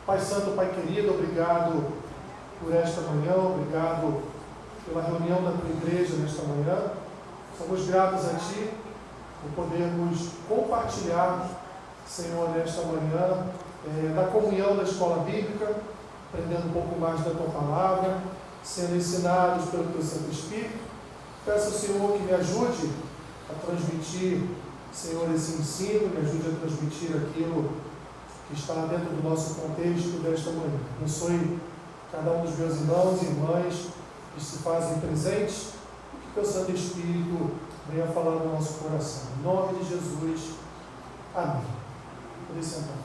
Pai Santo, Pai querido, obrigado por esta manhã, obrigado pela reunião da tua igreja nesta manhã. Somos gratos a Ti por podermos compartilhar, Senhor, nesta manhã, da comunhão da escola bíblica, aprendendo um pouco mais da Tua palavra, sendo ensinados pelo Teu Santo Espírito. Peço ao Senhor que me ajude a transmitir, Senhor, esse ensino, me ajude a transmitir aquilo que está dentro do nosso contexto desta manhã. Abençoe cada um dos meus irmãos e irmãs que se fazem presentes e que o Teu Santo Espírito venha falar no nosso coração. Em nome de Jesus. Amém. Podem sentar.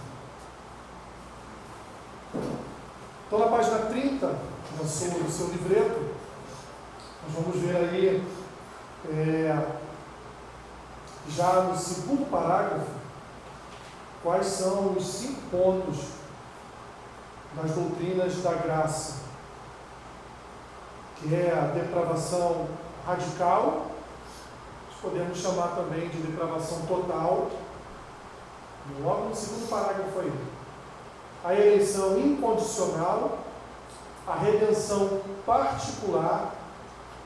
Então, na página 30 do seu livreto, nós vamos ver aí, já no segundo parágrafo, quais são os 5 pontos das doutrinas da graça, que é a depravação radical, podemos chamar também de depravação total, logo no segundo parágrafo aí, a eleição incondicional, a redenção particular,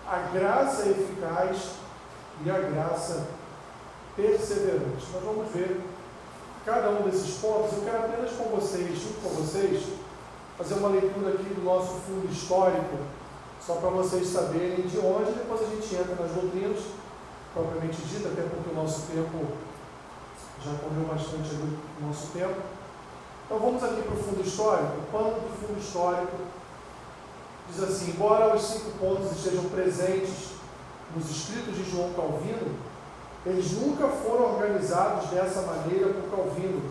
a graça eficaz e a graça perseverante. Nós vamos ver cada um desses pontos. Eu quero apenas com vocês, junto com vocês, fazer uma leitura aqui do nosso fundo histórico, só para vocês saberem de onde, depois a gente entra nas doutrinas, propriamente dita, até porque o nosso tempo já correu bastante do nosso tempo. Então vamos aqui para o fundo histórico. O pano do fundo histórico diz assim: embora os 5 pontos estejam presentes nos escritos de João Calvino, eles nunca foram organizados dessa maneira por Calvino,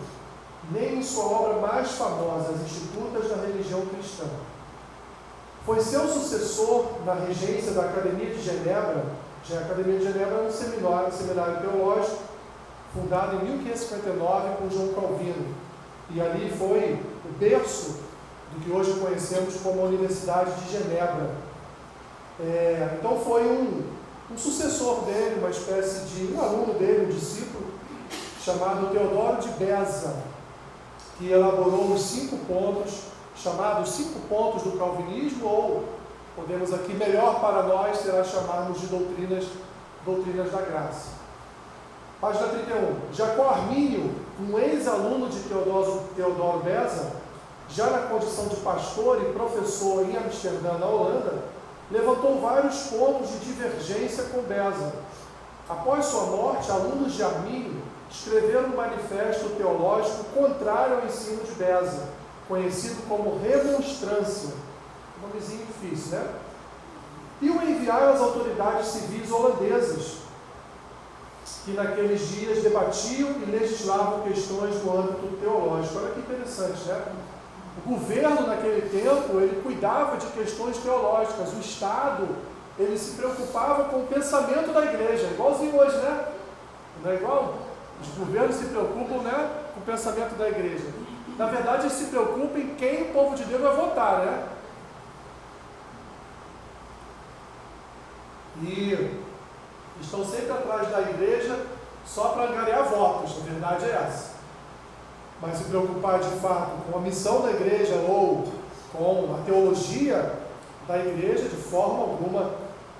nem em sua obra mais famosa, As Institutas da Religião Cristã. Foi seu sucessor na regência da Academia de Genebra. A Academia de Genebra é um seminário teológico, fundado em 1559 por João Calvino. E ali foi o berço do que hoje conhecemos como a Universidade de Genebra. Então foi um sucessor dele, uma espécie de um aluno dele, um discípulo, chamado Teodoro de Beza, que elaborou os 5 pontos, chamados 5 pontos do calvinismo, ou podemos aqui, melhor para nós, será chamarmos de doutrinas da graça. Página 31. Jacó Armínio, um ex-aluno de Teodoro Beza, já na condição de pastor e professor em Amsterdã, na Holanda, levantou vários pontos de divergência com Beza. Após sua morte, alunos de Armínio escreveram um manifesto teológico contrário ao ensino de Beza, conhecido como Remonstrância. Um nomezinho difícil, né? E o enviaram às autoridades civis holandesas, que naqueles dias debatiam e legislavam questões do âmbito teológico. Olha que interessante, né? O governo naquele tempo, ele cuidava de questões teológicas. O Estado, ele se preocupava com o pensamento da igreja, igualzinho hoje, né? Não é igual? Os governos se preocupam, né, com o pensamento da igreja. Na verdade, eles se preocupam em quem o povo de Deus vai votar, né? E estão sempre atrás da igreja só para angariar votos, a verdade é essa. Mas se preocupar de fato com a missão da igreja ou com a teologia da igreja, de forma alguma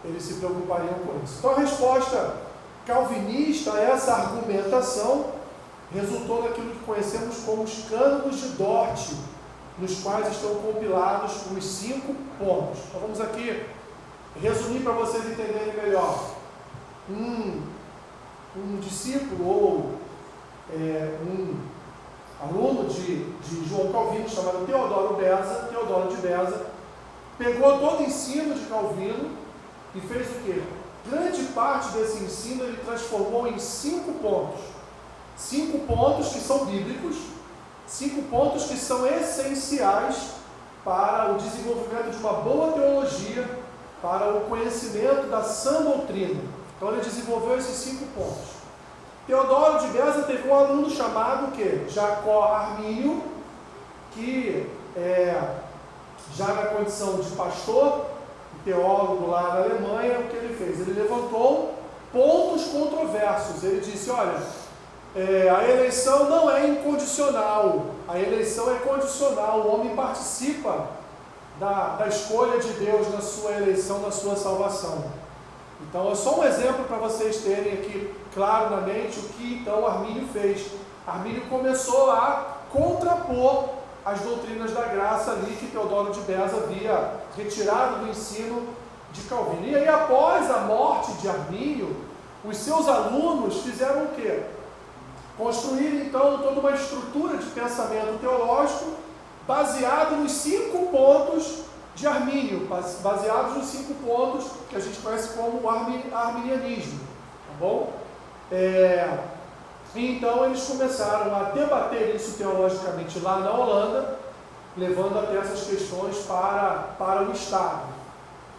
eles se preocupariam com isso. Então a resposta calvinista a essa argumentação resultou naquilo que conhecemos como os cânones de Dort, nos quais estão compilados os 5 pontos. Então vamos aqui resumir para vocês entenderem melhor. Um discípulo ou um aluno de João Calvino, chamado Teodoro de Beza, pegou todo o ensino de Calvino e fez o quê? Grande parte desse ensino ele transformou em 5 pontos. 5 pontos que são bíblicos, 5 pontos que são essenciais para o desenvolvimento de uma boa teologia, para o conhecimento da sã doutrina. Então ele desenvolveu esses 5 pontos. Teodoro de Beza teve um aluno chamado Jacó Armínio, que já na condição de pastor, teólogo lá na Alemanha, o que ele fez? Ele levantou pontos controversos. Ele disse: olha, A eleição não é incondicional, a eleição é condicional. O homem participa da escolha de Deus na sua eleição, na sua salvação. Então é só um exemplo para vocês terem aqui claro na mente o que então Armínio fez. Armínio começou a contrapor as doutrinas da graça ali que Teodoro de Beza havia retirado do ensino de Calvino. E aí, após a morte de Armínio, os seus alunos fizeram o quê? Construir então toda uma estrutura de pensamento teológico baseado nos 5 pontos de Armínio, baseados nos 5 pontos que a gente conhece como arminianismo, tá bom? Então eles começaram a debater isso teologicamente lá na Holanda, levando até essas questões para o Estado.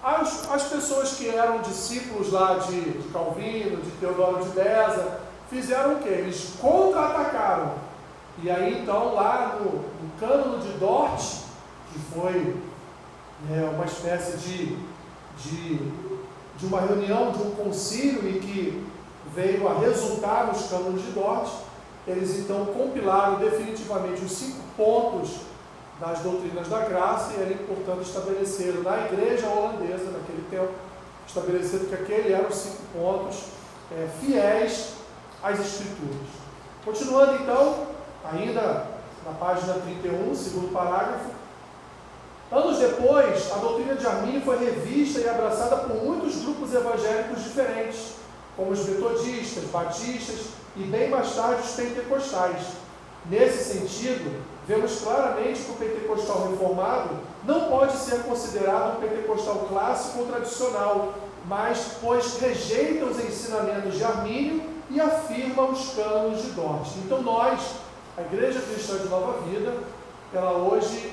As pessoas que eram discípulos lá de Calvino, de Teodoro de Beza, fizeram o quê? Eles contra-atacaram. E aí então lá no Cânono de Dort, que foi uma espécie de uma reunião, de um concílio e que veio a resultar nos cânonos de Dort, eles então compilaram definitivamente os 5 pontos das doutrinas da graça e ali, portanto, estabeleceram na igreja holandesa, naquele tempo, estabeleceram que aquele eram os 5 pontos fiéis às Escrituras. Continuando então, ainda na página 31, segundo parágrafo, anos depois, a doutrina de Armínio foi revista e abraçada por muitos grupos evangélicos diferentes, como os metodistas, batistas e bem mais tarde os pentecostais. Nesse sentido, vemos claramente que o pentecostal reformado não pode ser considerado um pentecostal clássico ou tradicional, mas pois rejeita os ensinamentos de Armínio e afirma os cânonos de Dort. Então nós, a Igreja Cristã de Nova Vida, ela hoje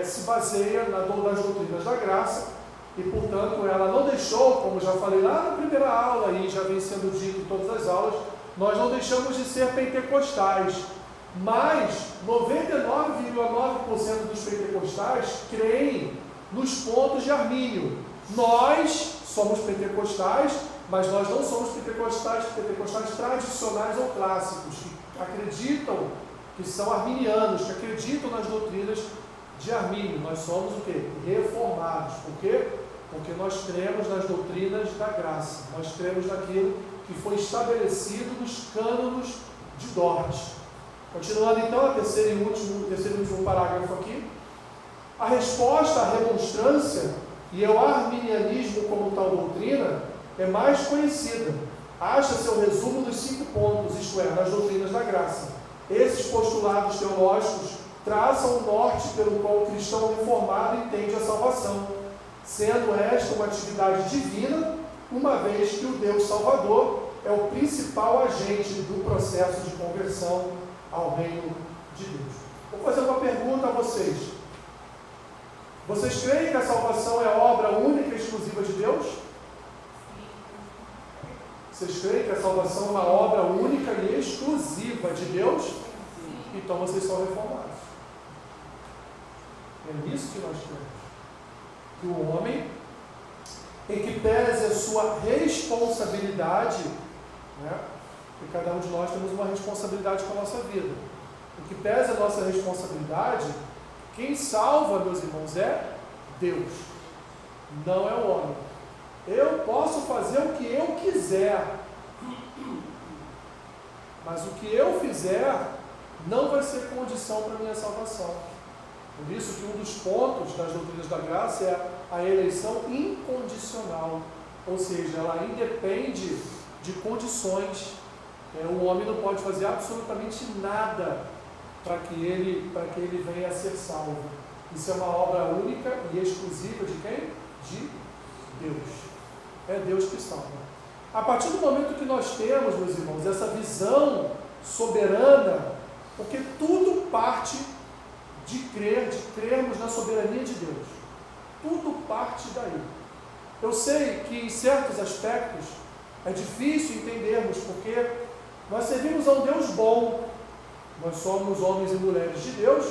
se baseia nas doutrinas da graça e, portanto, ela não deixou, como já falei lá na primeira aula e já vem sendo dito em todas as aulas, nós não deixamos de ser pentecostais, mas 99,9% dos pentecostais creem nos pontos de Armínio. Nós somos pentecostais, mas nós não somos pentecostais tradicionais ou clássicos, que acreditam que são arminianos, que acreditam nas doutrinas de Armínio. Nós somos o quê? Reformados. Por quê? Porque nós cremos nas doutrinas da graça. Nós cremos naquilo que foi estabelecido nos cânonos de Dort. Continuando então, o terceiro e último parágrafo aqui. A resposta à remonstrância e ao arminianismo como tal doutrina é mais conhecida. Acha seu resumo nos 5 pontos, isto é, nas doutrinas da graça. Esses postulados teológicos traçam o norte pelo qual o cristão reformado entende a salvação, sendo esta uma atividade divina, uma vez que o Deus Salvador é o principal agente do processo de conversão ao reino de Deus. Vou fazer uma pergunta a vocês. Vocês creem que a salvação é obra única e exclusiva de Deus? Vocês creem que a salvação é uma obra única e exclusiva de Deus? Então vocês são reformados. É nisso que nós cremos. Que o homem, em que pese a sua responsabilidade, porque cada um de nós temos uma responsabilidade com a nossa vida. Em que pese a nossa responsabilidade, quem salva, meus irmãos, é Deus, não é o homem. Eu posso fazer o que eu quiser, mas o que eu fizer não vai ser condição para a minha salvação. Por isso que um dos pontos das doutrinas da graça é a eleição incondicional, ou seja, ela independe de condições. O homem não pode fazer absolutamente nada para que ele venha a ser salvo. Isso é uma obra única e exclusiva de quem? De Deus. É Deus que salva. A partir do momento que nós temos, meus irmãos, essa visão soberana, porque tudo parte de crermos na soberania de Deus. Tudo parte daí. Eu sei que em certos aspectos é difícil entendermos, porque nós servimos a um Deus bom, nós somos homens e mulheres de Deus,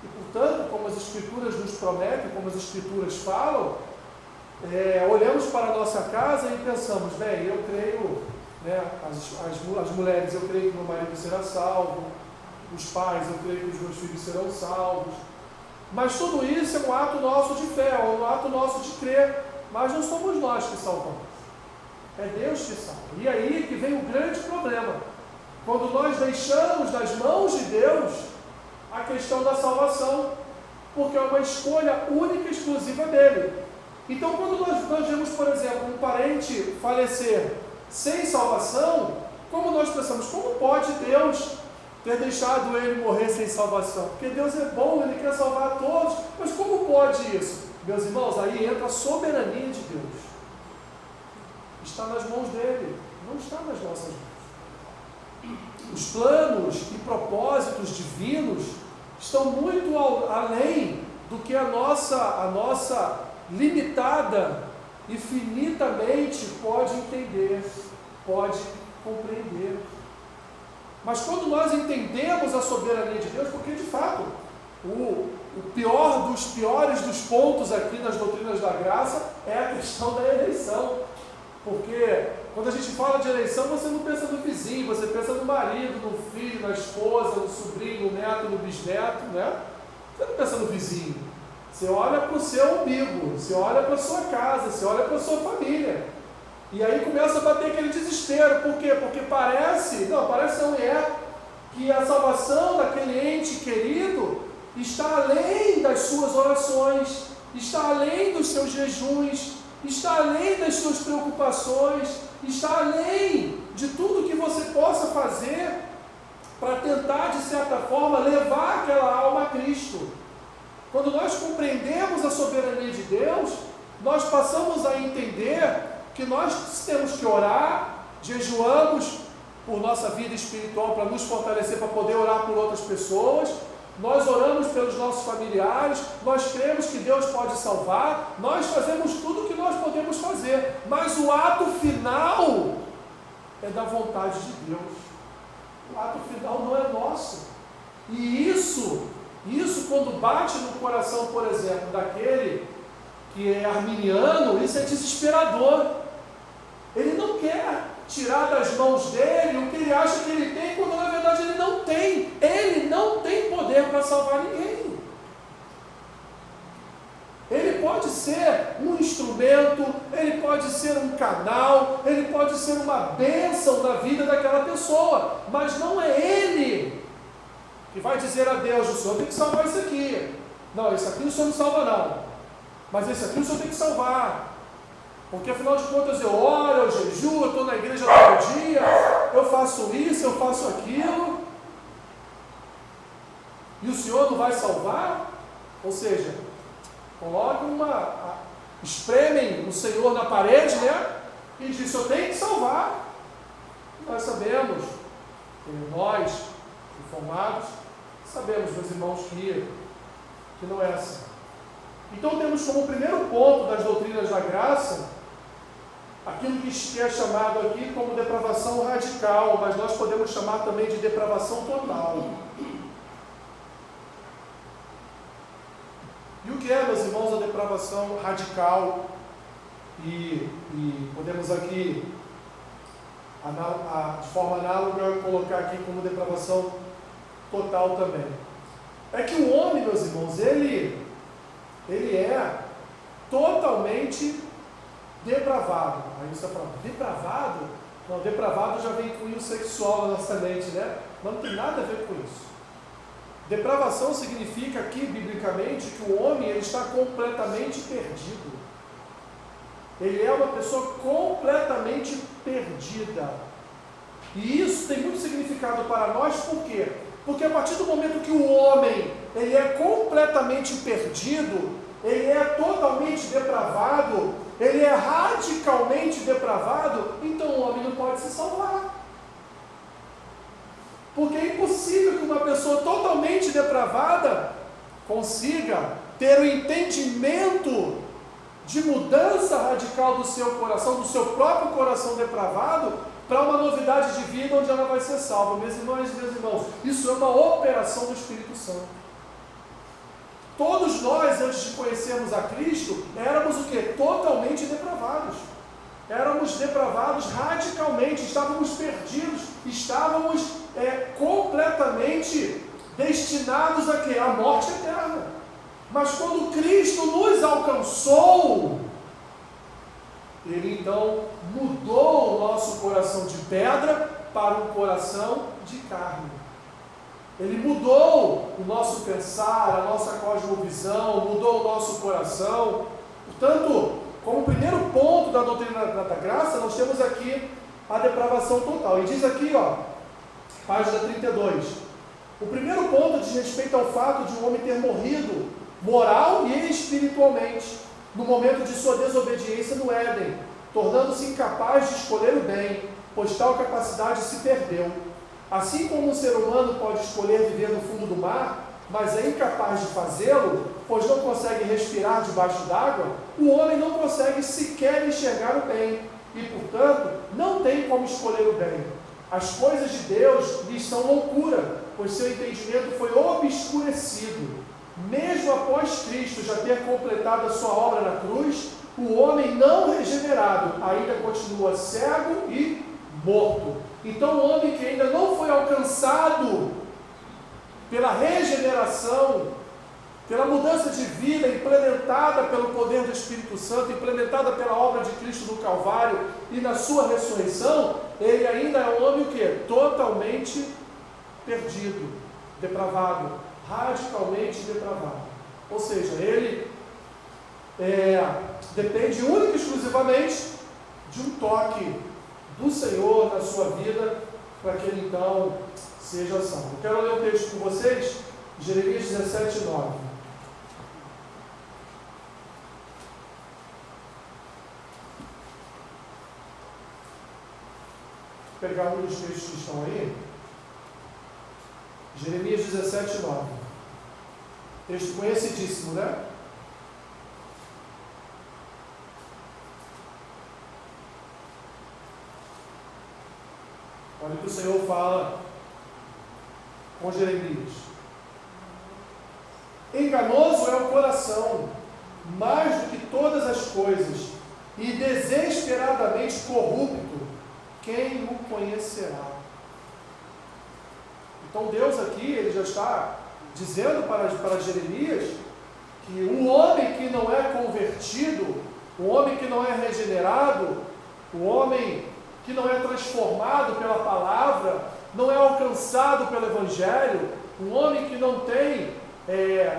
e portanto, como as Escrituras nos prometem, como as Escrituras falam, olhamos para a nossa casa e pensamos, bem, eu creio né? As mulheres, eu creio que meu marido será salvo, os pais, eu creio que os meus filhos serão salvos. Mas tudo isso é um ato nosso de fé, é um ato nosso de crer, mas não somos nós que salvamos. É Deus que salva. E aí que vem o grande problema. Quando nós deixamos nas mãos de Deus a questão da salvação, porque é uma escolha única e exclusiva dele. Então, quando nós vemos, por exemplo, um parente falecer sem salvação, como nós pensamos, como pode Deus ter deixado ele morrer sem salvação? Porque Deus é bom, Ele quer salvar a todos, mas como pode isso? Meus irmãos, aí entra a soberania de Deus. Está nas mãos dele, não está nas nossas mãos. Os planos e propósitos divinos estão muito além do que a nossa limitada e finitamente pode entender, pode compreender. Mas quando nós entendemos a soberania de Deus, porque de fato, o pior dos piores dos pontos aqui nas doutrinas da graça é a questão da eleição. Porque quando a gente fala de eleição, você não pensa no vizinho, você pensa no marido, no filho, na esposa, no sobrinho, no neto, no bisneto, né? Você não pensa no vizinho. Você olha para o seu umbigo, você olha para a sua casa, você olha para a sua família. E aí começa a bater aquele desespero. Por quê? Porque parece não é, que a salvação daquele ente querido está além das suas orações, está além dos seus jejuns, está além das suas preocupações, está além de tudo que você possa fazer para tentar, de certa forma, levar aquela alma a Cristo. Quando nós compreendemos a soberania de Deus, nós passamos a entender que nós temos que orar, jejuamos por nossa vida espiritual para nos fortalecer, para poder orar por outras pessoas, nós oramos pelos nossos familiares, nós cremos que Deus pode salvar, nós fazemos tudo o que nós podemos fazer, mas o ato final é da vontade de Deus. O ato final não é nosso. E isso quando bate no coração, por exemplo, daquele que é arminiano, isso é desesperador. Ele não quer tirar das mãos dele o que ele acha que ele tem, quando na verdade ele não tem. Ele não tem poder para salvar ninguém. Ele pode ser um instrumento, ele pode ser um canal, ele pode ser uma bênção na vida daquela pessoa, mas não é ele que vai dizer a Deus: o Senhor tem que salvar isso aqui. Não, esse aqui o Senhor não salva não, mas esse aqui o Senhor tem que salvar. Porque afinal de contas eu oro, eu jejuo, eu estou na igreja todo dia, eu faço isso, eu faço aquilo, e o Senhor não vai salvar? Ou seja, espremem o Senhor na parede, né? E diz: o Senhor tem que salvar. Nós sabemos, nós, informados, sabemos, meus irmãos, que não é assim. Então temos como primeiro ponto das doutrinas da graça aquilo que é chamado aqui como depravação radical, mas nós podemos chamar também de depravação total. E o que é, meus irmãos, a depravação radical? E podemos aqui, de forma análoga, colocar aqui como depravação total também. É que o homem, meus irmãos, ele é totalmente depravado. Aí você fala: depravado? Não, depravado já vem com o sexual na nossa mente, né? Mas não tem nada a ver com isso. Depravação significa aqui, biblicamente, que o homem ele está completamente perdido. Ele é uma pessoa completamente perdida. E isso tem muito significado para nós, por quê? Porque a partir do momento que o homem ele é completamente perdido, ele é totalmente depravado, ele é radicalmente depravado, então o homem não pode se salvar. Porque é impossível que uma pessoa totalmente depravada consiga ter o entendimento de mudança radical do seu coração, do seu próprio coração depravado, para uma novidade de vida onde ela vai ser salva. Meus irmãos e meus irmãos, isso é uma operação do Espírito Santo. Todos nós, antes de conhecermos a Cristo, éramos o quê? Totalmente depravados. éramos depravados radicalmente, estávamos perdidos, estávamos completamente destinados a quê? À morte eterna. Mas quando Cristo nos alcançou, Ele então mudou o nosso coração de pedra para um coração de carne. Ele mudou o nosso pensar, a nossa cosmovisão, mudou o nosso coração. Portanto, como primeiro ponto da doutrina da graça, nós temos aqui a depravação total. E diz aqui, página 32, o primeiro ponto diz respeito ao fato de um homem ter morrido moral e espiritualmente no momento de sua desobediência no Éden, tornando-se incapaz de escolher o bem, pois tal capacidade se perdeu. Assim como um ser humano pode escolher viver no fundo do mar, mas é incapaz de fazê-lo, pois não consegue respirar debaixo d'água, o homem não consegue sequer enxergar o bem, e, portanto, não tem como escolher o bem. As coisas de Deus lhes são loucura, pois seu entendimento foi obscurecido. Mesmo após Cristo já ter completado a sua obra na cruz, o homem não regenerado ainda continua cego e morto. Então o homem que ainda não foi alcançado pela regeneração, pela mudança de vida implementada pelo poder do Espírito Santo, implementada pela obra de Cristo no Calvário e na sua ressurreição, ele ainda é um homem o quê? Totalmente perdido, depravado, radicalmente depravado. Ou seja, ele depende única e exclusivamente de um toque do Senhor na sua vida, para que ele então seja salvo. Eu quero ler um texto com vocês, Jeremias 17, 9. Vou pegar um dos textos que estão aí. Jeremias 17, 9. Texto conhecidíssimo, né? Olha o que o Senhor fala com Jeremias. Enganoso é o coração, mais do que todas as coisas, e desesperadamente corrupto, quem o conhecerá? Então Deus aqui, ele já está dizendo para Jeremias que um homem que não é convertido, um homem que não é regenerado, um homem que não é transformado pela palavra, não é alcançado pelo Evangelho, um homem que não tem,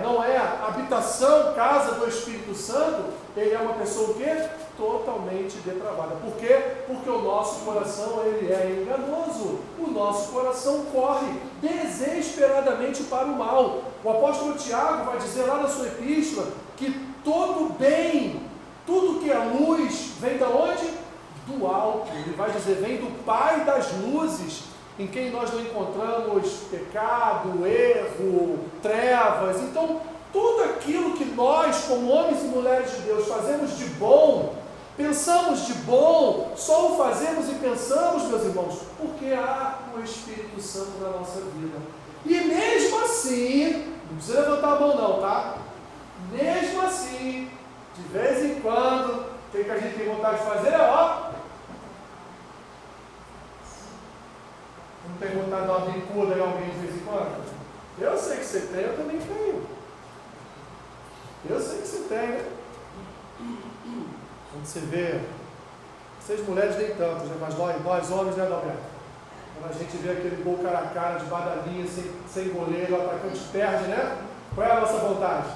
não é habitação, casa do Espírito Santo, ele é uma pessoa o quê? Totalmente depravada. Por quê? Porque o nosso coração ele é enganoso, o nosso coração corre desesperadamente para o mal. O apóstolo Tiago vai dizer lá na sua epístola que todo bem, tudo que é luz, vem de onde? Do alto. Ele vai dizer, vem do Pai das luzes, em quem nós não encontramos pecado, erro, trevas. Então, tudo aquilo que nós, como homens e mulheres de Deus, fazemos de bom, pensamos de bom, só o fazemos e pensamos, meus irmãos, porque há o Espírito Santo na nossa vida. E mesmo assim, não precisa levantar a mão não, tá? Mesmo assim, de vez em quando, o que a gente tem vontade de fazer é, não tem vontade de dar uma bicuda em alguém de vez em quando? Eu sei que você tem, eu também tenho. Eu sei que você tem, né? Quando você vê, vocês mulheres nem tanto, né? Mas nós homens, né, Adalberto? Quando a gente vê aquele gol cara a cara, de badalinha, sem goleiro, o atacante perde, né? Qual é a nossa vontade?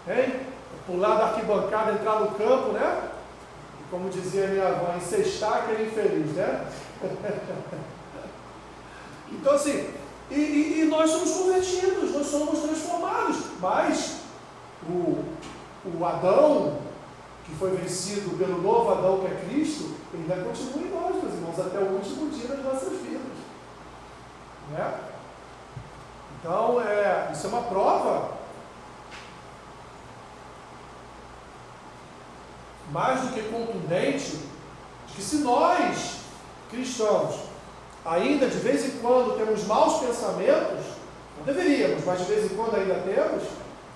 Hein? Pular da arquibancada, entrar no campo, né? E como dizia a minha avó, encestar aquele infeliz, né? Então assim, e nós somos convertidos, nós somos transformados, mas o Adão, que foi vencido pelo novo Adão que é Cristo, ele ainda continua em nós, meus irmãos, até o último dia das nossas vidas, né? Então, isso é uma prova mais do que contundente de que se nós, cristãos, ainda de vez em quando temos maus pensamentos, não deveríamos, mas de vez em quando ainda temos,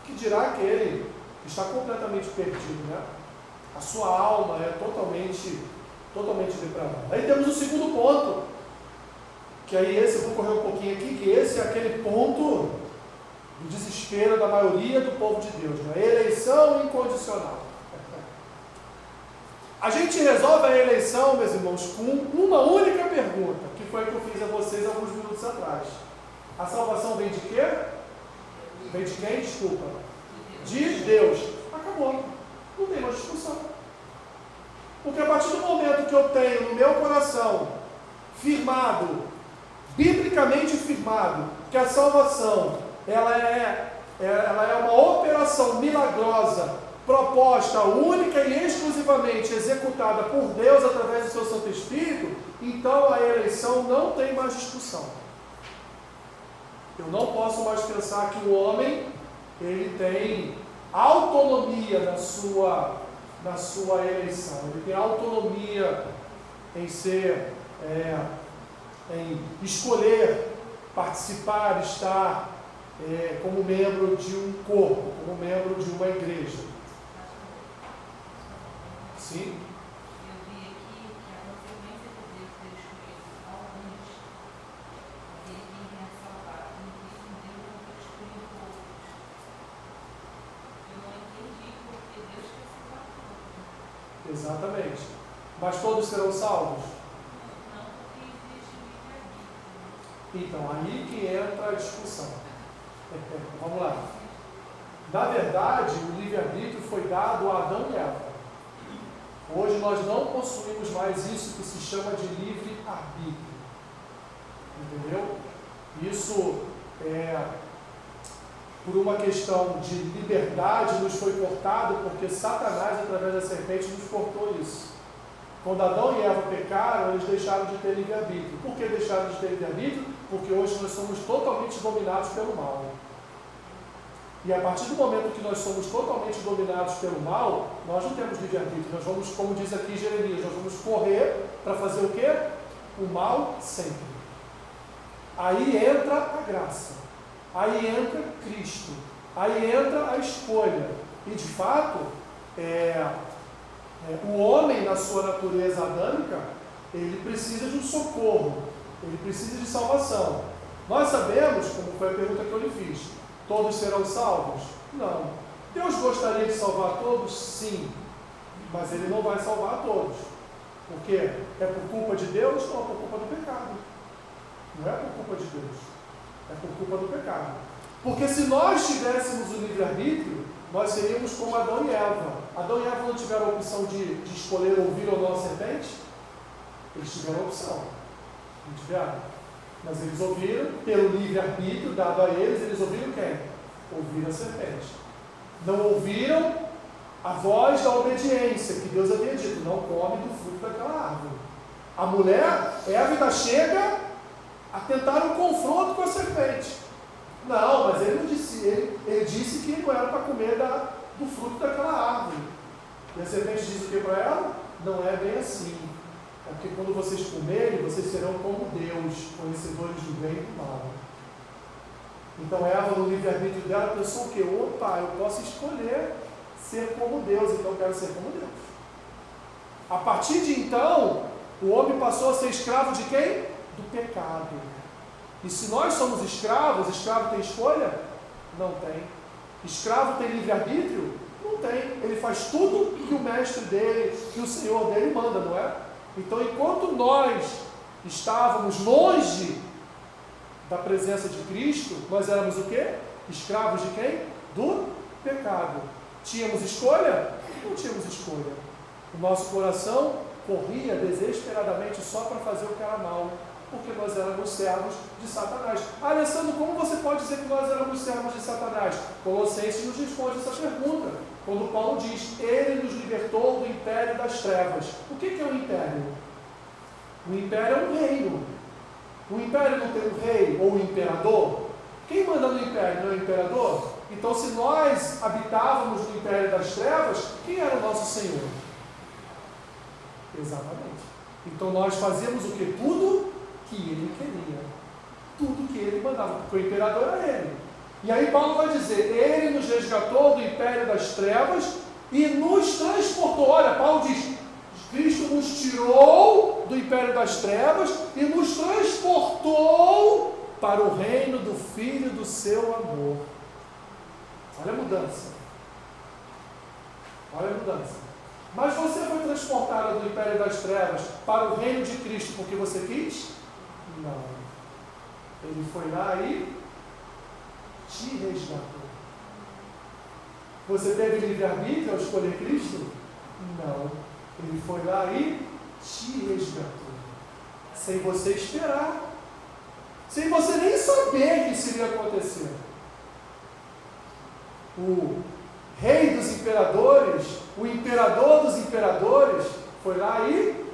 que dirá aquele que está completamente perdido, né? A sua alma é totalmente Totalmente depravado. Aí temos o segundo ponto, que aí esse eu vou correr um pouquinho aqui, que esse é aquele ponto do desespero da maioria do povo de Deus, né? Eleição incondicional. A gente resolve a eleição, meus irmãos, com uma única pergunta, que foi a que eu fiz a vocês alguns minutos atrás. A salvação vem de quê? Vem de quem? Desculpa. De Deus. Acabou. Não tem mais discussão. Porque a partir do momento que eu tenho no meu coração firmado, biblicamente firmado, que a salvação ela é uma operação milagrosa, proposta única e exclusivamente executada por Deus através do seu Santo Espírito, então a eleição não tem mais discussão. Eu não posso mais pensar que o homem ele tem autonomia na sua eleição, ele tem autonomia em ser, em escolher, participar, estar como membro de um corpo, como membro de uma igreja. Sim? Eu vi aqui que a consequência de Deus ter escolhido alguns, ele vinha salvar, não disse Deus não ter escolhido outros. Eu não entendi porque Deus quer salvar todos. Exatamente. Mas todos serão salvos? Não, porque existe livre-arbítrio. Então, aí que entra a discussão. Vamos lá. Na verdade, o livre-arbítrio foi dado a Adão e Eva. Hoje nós não possuímos mais isso que se chama de livre-arbítrio. Entendeu? Isso por uma questão de liberdade, nos foi cortado, porque Satanás, através da serpente, nos cortou isso. Quando Adão e Eva pecaram, eles deixaram de ter livre-arbítrio. Por que deixaram de ter livre-arbítrio? Porque hoje nós somos totalmente dominados pelo mal. E a partir do momento que nós somos totalmente dominados pelo mal, nós não temos livre-arbítrio. Nós vamos, como diz aqui Jeremias, nós vamos correr para fazer o quê? O mal sempre. Aí entra a graça. Aí entra Cristo. Aí entra a escolha. E de fato, o homem, na sua natureza adâmica, ele precisa de um socorro. Ele precisa de salvação. Nós sabemos, como foi a pergunta que eu lhe fiz, todos serão salvos? Não. Deus gostaria de salvar todos? Sim. Mas Ele não vai salvar a todos. Por quê? É por culpa de Deus? Não, é por culpa do pecado. Não é por culpa de Deus. É por culpa do pecado. Porque se nós tivéssemos o livre-arbítrio, nós seríamos como Adão e Eva. Adão e Eva não tiveram a opção de escolher ouvir ou não a serpente? Eles tiveram a opção. Não tiveram? Mas eles ouviram, pelo livre-arbítrio dado a eles ouviram quem? Ouviram a serpente. Não ouviram a voz da obediência, que Deus havia dito, não come do fruto daquela árvore. A mulher, Eva ainda chega a tentar um confronto com a serpente. Não, mas ele não disse, ele disse que não era para comer do fruto daquela árvore. E a serpente diz o que para ela? Não é bem assim. É porque quando vocês comerem, vocês serão como Deus, conhecedores do bem e do mal. Então Eva, no livre-arbítrio dela, pensou o quê? Opa, eu posso escolher ser como Deus, então eu quero ser como Deus. A partir de então, o homem passou a ser escravo de quem? Do pecado. E se nós somos escravos, escravo tem escolha? Não tem. Escravo tem livre-arbítrio? Não tem. Ele faz tudo que o mestre dele, que o Senhor dele manda, não é? Então, enquanto nós estávamos longe da presença de Cristo, nós éramos o quê? Escravos de quem? Do pecado. Tínhamos escolha? Não tínhamos escolha. O nosso coração corria desesperadamente só para fazer o que era mal, porque nós éramos servos de Satanás. Alessandro, como você pode dizer que nós éramos servos de Satanás? Colossenses nos responde essa pergunta, quando Paulo diz, ele nos libertou do império das trevas. O que é um império? O império é um reino. O império não tem um rei ou um imperador? Quem manda no império? Não é o imperador? Então, se nós habitávamos no império das trevas, quem era o nosso Senhor? Exatamente. Então, nós fazíamos o que? Tudo que ele queria. Tudo que ele mandava, porque o imperador era ele. E aí Paulo vai dizer, ele nos resgatou do império das trevas e nos transportou. Olha, Paulo diz, Cristo nos tirou do império das trevas e nos transportou para o reino do Filho do seu amor. Olha a mudança. Olha a mudança. Mas você foi transportado do império das trevas para o reino de Cristo porque você quis? Não. Ele foi lá e te resgatou. Você teve livre-arbítrio ao escolher Cristo? Não. Ele foi lá e te resgatou. Sem você esperar. Sem você nem saber que isso iria acontecer. O rei dos imperadores, o imperador dos imperadores, foi lá e,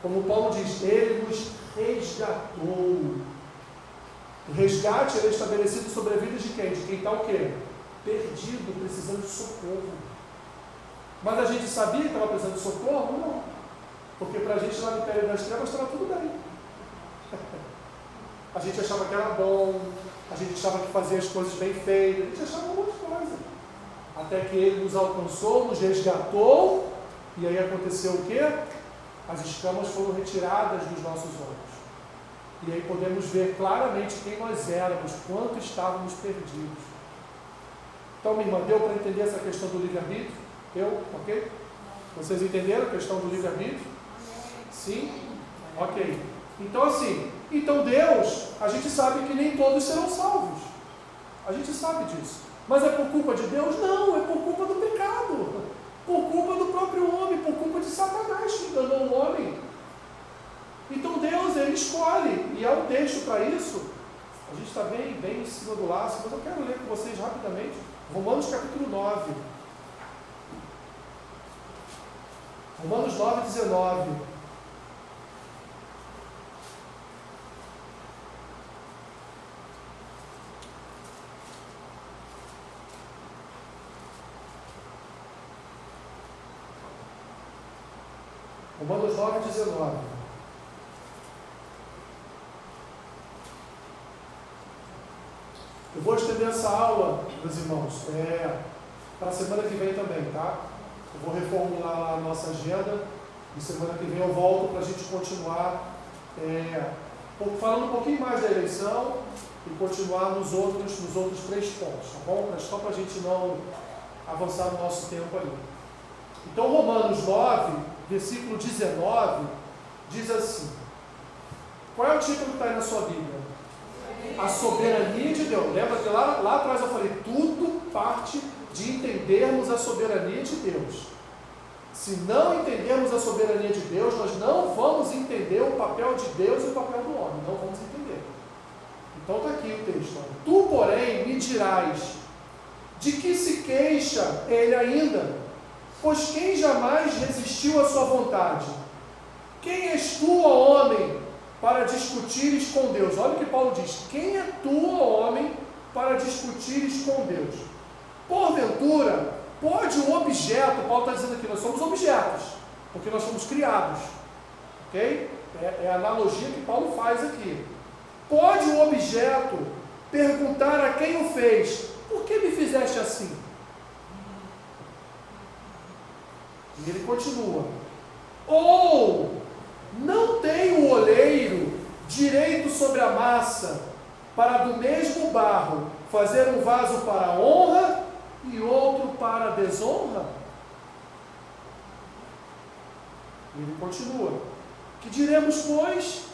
como Paulo diz, ele nos resgatou. O resgate é estabelecido sobre a vida de quem? De quem está o quê? Perdido, precisando de socorro. Mas a gente sabia que estava precisando de socorro? Não. Porque para a gente lá no Império das Trevas estava tudo bem. A gente achava que era bom, a gente achava que fazia as coisas bem feitas, a gente achava um monte de coisa. Até que ele nos alcançou, nos resgatou, e aí aconteceu o quê? As escamas foram retiradas dos nossos olhos. E aí podemos ver claramente quem nós éramos, quanto estávamos perdidos. Então, minha irmã, deu para entender essa questão do livre-arbítrio? Eu? Ok? Vocês entenderam a questão do livre-arbítrio? Sim? Ok. Então, assim, então Deus, a gente sabe que nem todos serão salvos. A gente sabe disso. Mas é por culpa de Deus? Não, é por culpa do pecado. Por culpa do próprio homem, por culpa de Satanás que enganou o homem. Então Deus, ele escolhe, e há um texto para isso. A gente está bem em cima do laço, mas eu quero ler com vocês rapidamente. Romanos capítulo 9. Romanos 9, 19. Romanos 9, 19. Eu vou estender essa aula, meus irmãos, para a semana que vem também, tá? Eu vou reformular a nossa agenda e semana que vem eu volto para a gente continuar falando um pouquinho mais da eleição e continuar nos outros 3 pontos, tá bom? Só para a gente não avançar no nosso tempo ali. Então, Romanos 9, versículo 19, diz assim: qual é o título que está aí na sua Bíblia? A soberania de Deus. Lembra que lá atrás eu falei, tudo parte de entendermos a soberania de Deus. Se não entendermos a soberania de Deus, nós não vamos entender o papel de Deus e o papel do homem. Não vamos entender. Então está aqui o texto. Tu, porém, me dirás, de que se queixa ele ainda? Pois quem jamais resistiu à sua vontade? Quem és tu, ó homem, para discutires com Deus? Olha o que Paulo diz. Quem é tu, ó homem, para discutires com Deus? Porventura, pode o objeto, Paulo está dizendo aqui, nós somos objetos, porque nós fomos criados. Ok? É a analogia que Paulo faz aqui. Pode o objeto perguntar a quem o fez, por que me fizeste assim? E ele continua. Ou não tem o oleiro direito sobre a massa para do mesmo barro fazer um vaso para a honra e outro para a desonra? E ele continua. Que diremos, pois,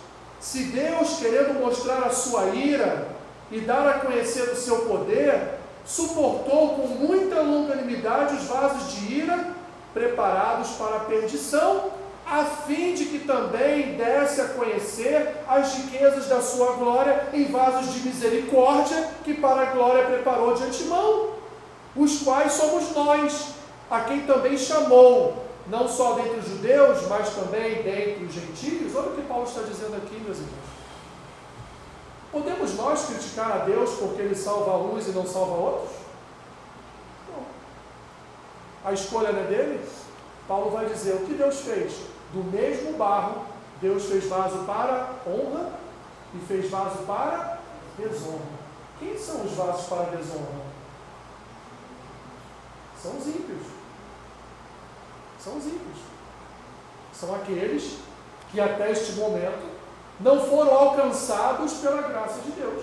se Deus, querendo mostrar a sua ira e dar a conhecer o seu poder, suportou com muita longanimidade os vasos de ira preparados para a perdição, a fim de que também desse a conhecer as riquezas da sua glória em vasos de misericórdia, que para a glória preparou de antemão, os quais somos nós, a quem também chamou, não só dentre os judeus, mas também dentre os gentios. Olha o que Paulo está dizendo aqui, meus irmãos. Podemos nós criticar a Deus porque Ele salva uns e não salva outros? Não. A escolha não é dele? Paulo vai dizer, o que Deus fez? Do mesmo barro, Deus fez vaso para honra e fez vaso para desonra. Quem são os vasos para desonra? São os ímpios. São os ímpios. São aqueles que até este momento não foram alcançados pela graça de Deus.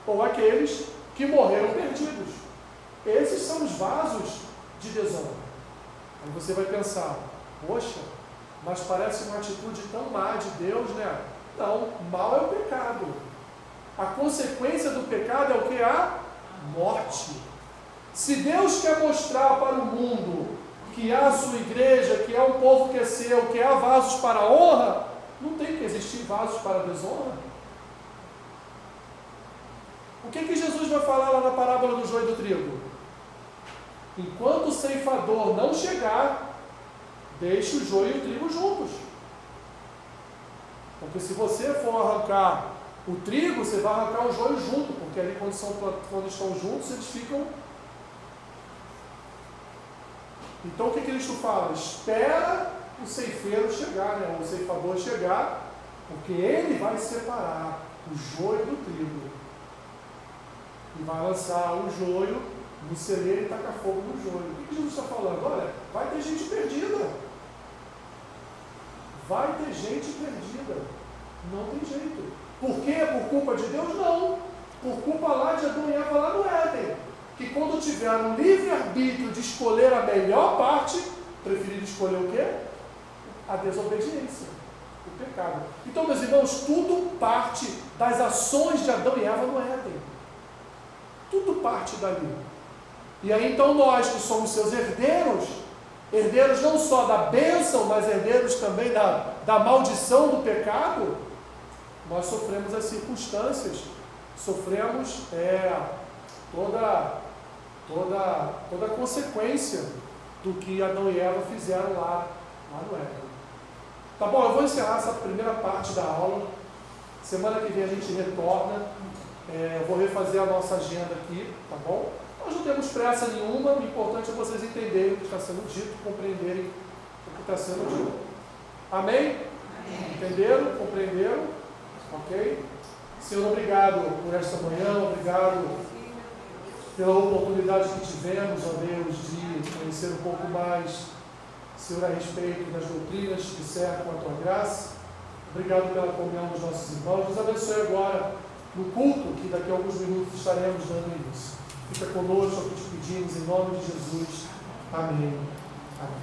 Ou aqueles que morreram perdidos. Esses são os vasos de desonra. Aí você vai pensar, poxa, mas parece uma atitude tão má de Deus, né? Não, mal é o pecado. A consequência do pecado é o que? A morte. Se Deus quer mostrar para o mundo que há a sua igreja, que é um povo que é seu, que há vasos para a honra, não tem que existir vasos para a desonra. O que Jesus vai falar lá na parábola do joio e do trigo? Enquanto o ceifador não chegar, deixe o joio e o trigo juntos. Porque se você for arrancar o trigo, você vai arrancar o joio junto, porque ali quando estão juntos, eles ficam... Então o que Cristo fala? Espera o ceifeiro chegar, né? O ceifador chegar, porque ele vai separar o joio do trigo. E vai lançar o joio no celeiro e tacar fogo no joio. O que Jesus está falando? Olha, vai ter gente perdida. Vai ter gente perdida. Não tem jeito. Por quê? Por culpa de Deus? Não. Por culpa lá de Adão e Eva lá no Éden. Que quando tiveram livre-arbítrio de escolher a melhor parte, preferiram escolher o quê? A desobediência. O pecado. Então, meus irmãos, tudo parte das ações de Adão e Eva no Éden. Tudo parte dali. E aí então nós que somos seus herdeiros, herdeiros não só da bênção, mas herdeiros também da maldição do pecado, nós sofremos as circunstâncias, sofremos toda a consequência do que Adão e Eva fizeram lá no Éden. Tá bom, eu vou encerrar essa primeira parte da aula. Semana que vem a gente retorna. Eu vou refazer a nossa agenda aqui, tá bom? Nós não temos pressa nenhuma, o importante é vocês entenderem o que está sendo dito, compreenderem o que está sendo dito. Amém? Amém. Entenderam? Compreenderam? Ok? Senhor, obrigado por esta manhã, obrigado pela oportunidade que tivemos, ó Deus, de conhecer um pouco mais, Senhor, a respeito das doutrinas que cercam a Tua graça. Obrigado pela comunhão dos nossos irmãos. Nos abençoe agora no culto, que daqui a alguns minutos estaremos dando início. Fica conosco, é o que te pedimos, em nome de Jesus. Amém. Amém.